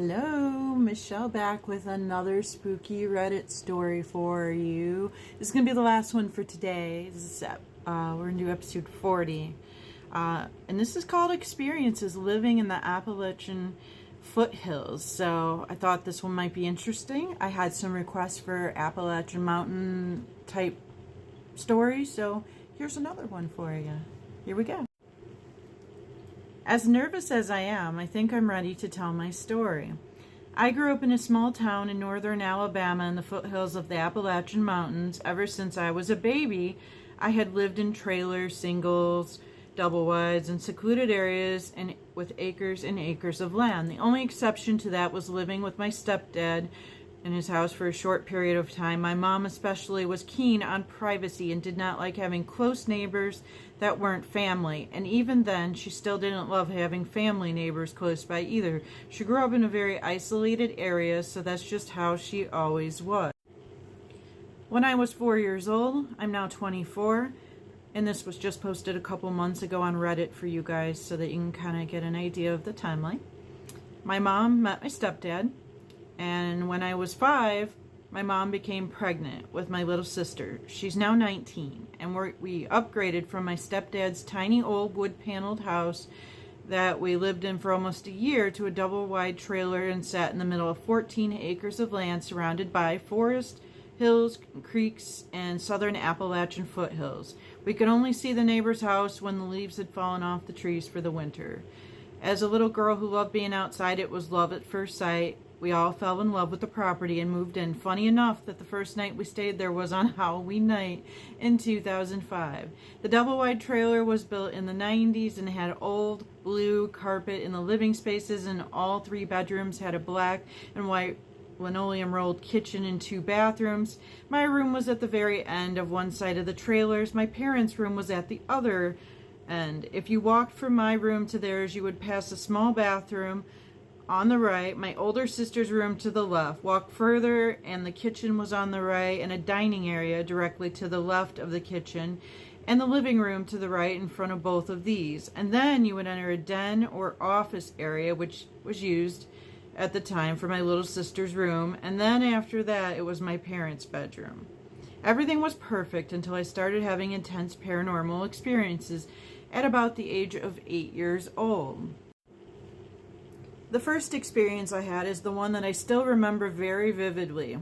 Hello, Michelle back with another spooky Reddit story for you. This is going to be the last one for today. We're going to do episode 40. And this is called Experiences Living in the Appalachian Foothills. So I thought this one might be interesting. I had some requests for Appalachian Mountain type stories, so here's another one for you. Here we go. As nervous as I am, I think I'm ready to tell my story. I grew up in a small town in northern Alabama in the foothills of the Appalachian Mountains. Ever since I was a baby, I had lived in trailers, singles, double wides, and secluded areas and with acres and acres of land. The only exception to that was living with my stepdad in his house for a short period of time. My mom especially was keen on privacy and did not like having close neighbors that weren't family. And even then, she still didn't love having family neighbors close by either. She grew up in a very isolated area, so that's just how she always was. When I was 4 years old, I'm now 24, and this was just posted a couple months ago on Reddit for you guys so that you can kind of get an idea of the timeline. My mom met my stepdad. And when I was 5, my mom became pregnant with my little sister. She's now 19, and we upgraded from my stepdad's tiny old wood-paneled house that we lived in for almost a year to a double-wide trailer and sat in the middle of 14 acres of land surrounded by forest, hills, creeks, and southern Appalachian foothills. We could only see the neighbor's house when the leaves had fallen off the trees for the winter. As a little girl who loved being outside, it was love at first sight. We all fell in love with the property and moved in. Funny enough that the first night we stayed there was on Halloween night in 2005. The double-wide trailer was built in the 90s and had old blue carpet in the living spaces, and all 3 bedrooms had a black and white linoleum rolled kitchen and 2 bathrooms. My room was at the very end of one side of the trailers. My parents' room was at the other end. If you walked from my room to theirs, you would pass a small bathroom on the right, my older sister's room to the left. Walk further and the kitchen was on the right, and a dining area directly to the left of the kitchen, and the living room to the right in front of both of these. And then you would enter a den or office area, which was used at the time for my little sister's room, and then after that it was my parents' bedroom. Everything was perfect until I started having intense paranormal experiences at about the age of 8 years old. The first experience I had is the one that I still remember very vividly.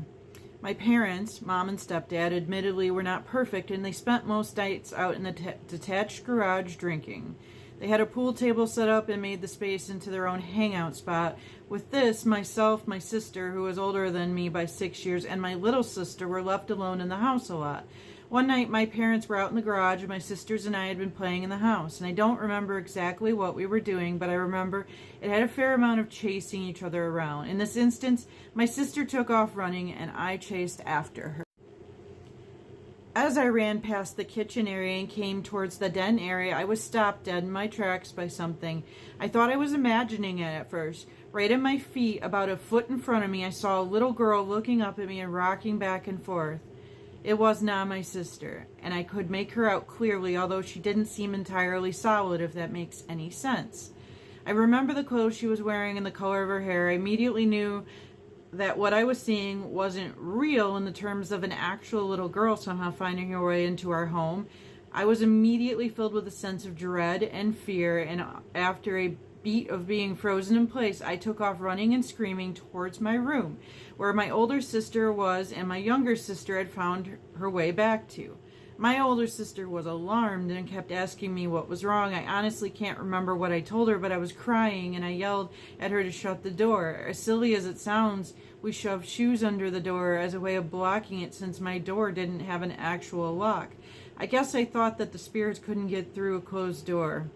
My parents, mom and stepdad, admittedly were not perfect, and they spent most nights out in the detached garage drinking. They had a pool table set up and made the space into their own hangout spot. With this, myself, my sister, who was older than me by 6 years, and my little sister were left alone in the house a lot. One night, my parents were out in the garage, and my sisters and I had been playing in the house. And I don't remember exactly what we were doing, but I remember it had a fair amount of chasing each other around. In this instance, my sister took off running, and I chased after her. As I ran past the kitchen area and came towards the den area, I was stopped dead in my tracks by something. I thought I was imagining it at first. Right at my feet, about a foot in front of me, I saw a little girl looking up at me and rocking back and forth. It was not my sister, and I could make her out clearly, although she didn't seem entirely solid, if that makes any sense. I remember the clothes she was wearing and the color of her hair. I immediately knew that what I was seeing wasn't real in the terms of an actual little girl somehow finding her way into our home. I was immediately filled with a sense of dread and fear, and after a beat of being frozen in place, I took off running and screaming towards my room, where my older sister was and my younger sister had found her way back to. My older sister was alarmed and kept asking me what was wrong. I honestly can't remember what I told her, but I was crying and I yelled at her to shut the door. As silly as it sounds, we shoved shoes under the door as a way of blocking it since my door didn't have an actual lock. I guess I thought that the spirits couldn't get through a closed door.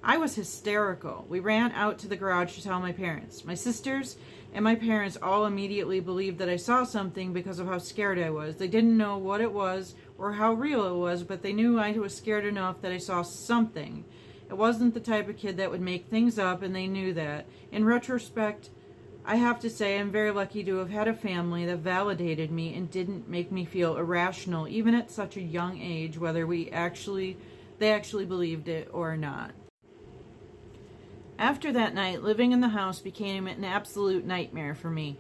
I was hysterical. We ran out to the garage to tell my parents. My sisters and my parents all immediately believed that I saw something because of how scared I was. They didn't know what it was or how real it was, but they knew I was scared enough that I saw something. It wasn't the type of kid that would make things up, and they knew that. In retrospect, I have to say I'm very lucky to have had a family that validated me and didn't make me feel irrational, even at such a young age, whether they actually believed it or not. After that night, living in the house became an absolute nightmare for me.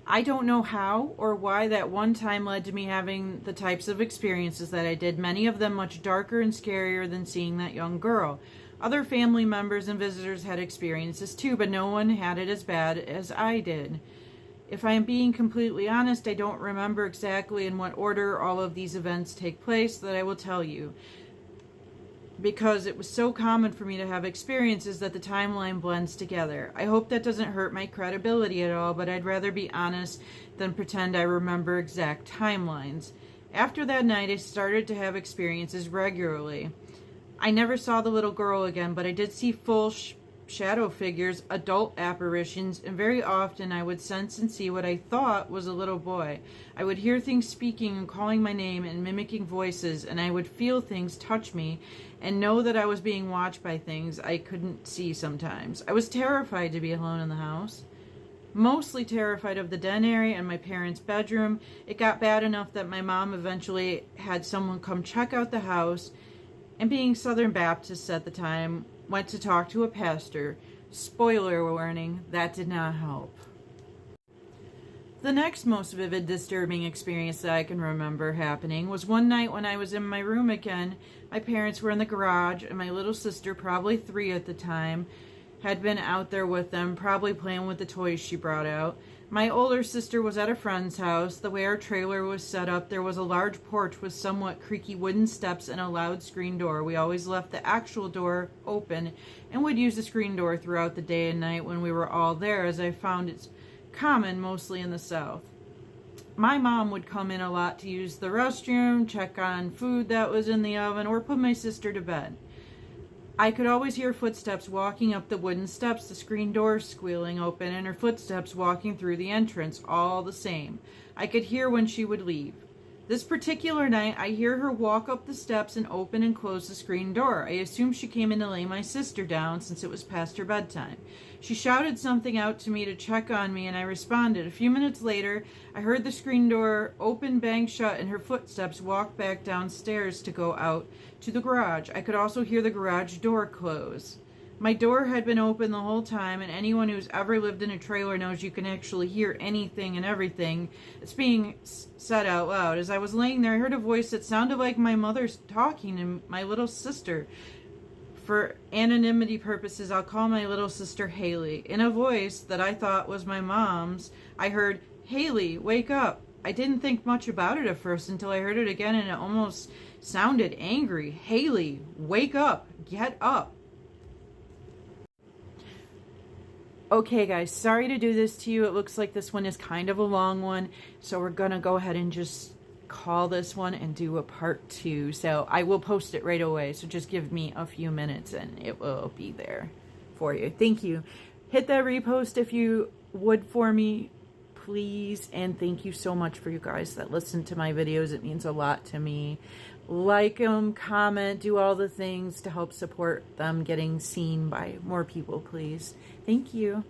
I don't know how or why that one time led to me having the types of experiences that I did, many of them much darker and scarier than seeing that young girl. Other family members and visitors had experiences too, but no one had it as bad as I did. If I am being completely honest, I don't remember exactly in what order all of these events take place that I will tell you, because it was so common for me to have experiences that the timeline blends together. I hope that doesn't hurt my credibility at all, but I'd rather be honest than pretend I remember exact timelines. After that night, I started to have experiences regularly. I never saw the little girl again, but I did see full shadow figures, adult apparitions, and very often I would sense and see what I thought was a little boy. I would hear things speaking and calling my name and mimicking voices, and I would feel things touch me and know that I was being watched by things I couldn't see sometimes. I was terrified to be alone in the house. Mostly terrified of the den area and my parents' bedroom. It got bad enough that my mom eventually had someone come check out the house, and being Southern Baptist at the time, went to talk to a pastor. Spoiler warning, that did not help. The next most vivid, disturbing experience that I can remember happening was one night when I was in my room again. My parents were in the garage, and my little sister, probably 3 at the time, had been out there with them, probably playing with the toys she brought out. My older sister was at a friend's house. The way our trailer was set up, there was a large porch with somewhat creaky wooden steps and a loud screen door. We always left the actual door open and would use the screen door throughout the day and night when we were all there, as I found it's common mostly in the South. My mom would come in a lot to use the restroom, check on food that was in the oven, or put my sister to bed. I could always hear footsteps walking up the wooden steps, the screen door squealing open, and her footsteps walking through the entrance, all the same. I could hear when she would leave. This particular night, I hear her walk up the steps and open and close the screen door. I assume she came in to lay my sister down since it was past her bedtime. She shouted something out to me to check on me, and I responded. A few minutes later, I heard the screen door open, bang shut, and her footsteps walk back downstairs to go out to the garage. I could also hear the garage door close. My door had been open the whole time, and anyone who's ever lived in a trailer knows you can actually hear anything and everything that's being said out loud. As I was laying there, I heard a voice that sounded like my mother's talking to my little sister. For anonymity purposes, I'll call my little sister Haley. In a voice that I thought was my mom's, I heard, "Haley, wake up." I didn't think much about it at first until I heard it again, and it almost sounded angry. "Haley, wake up. Get up." Okay, guys, sorry to do this to you. It looks like this one is kind of a long one, so we're going to go ahead and just call this one and do a part 2. So I will post it right away, so just give me a few minutes and it will be there for you. Thank you. Hit that repost if you would for me, please, and thank you so much for you guys that listen to my videos. It means a lot to me. Like them, comment, do all the things to help support them getting seen by more people, please. Thank you.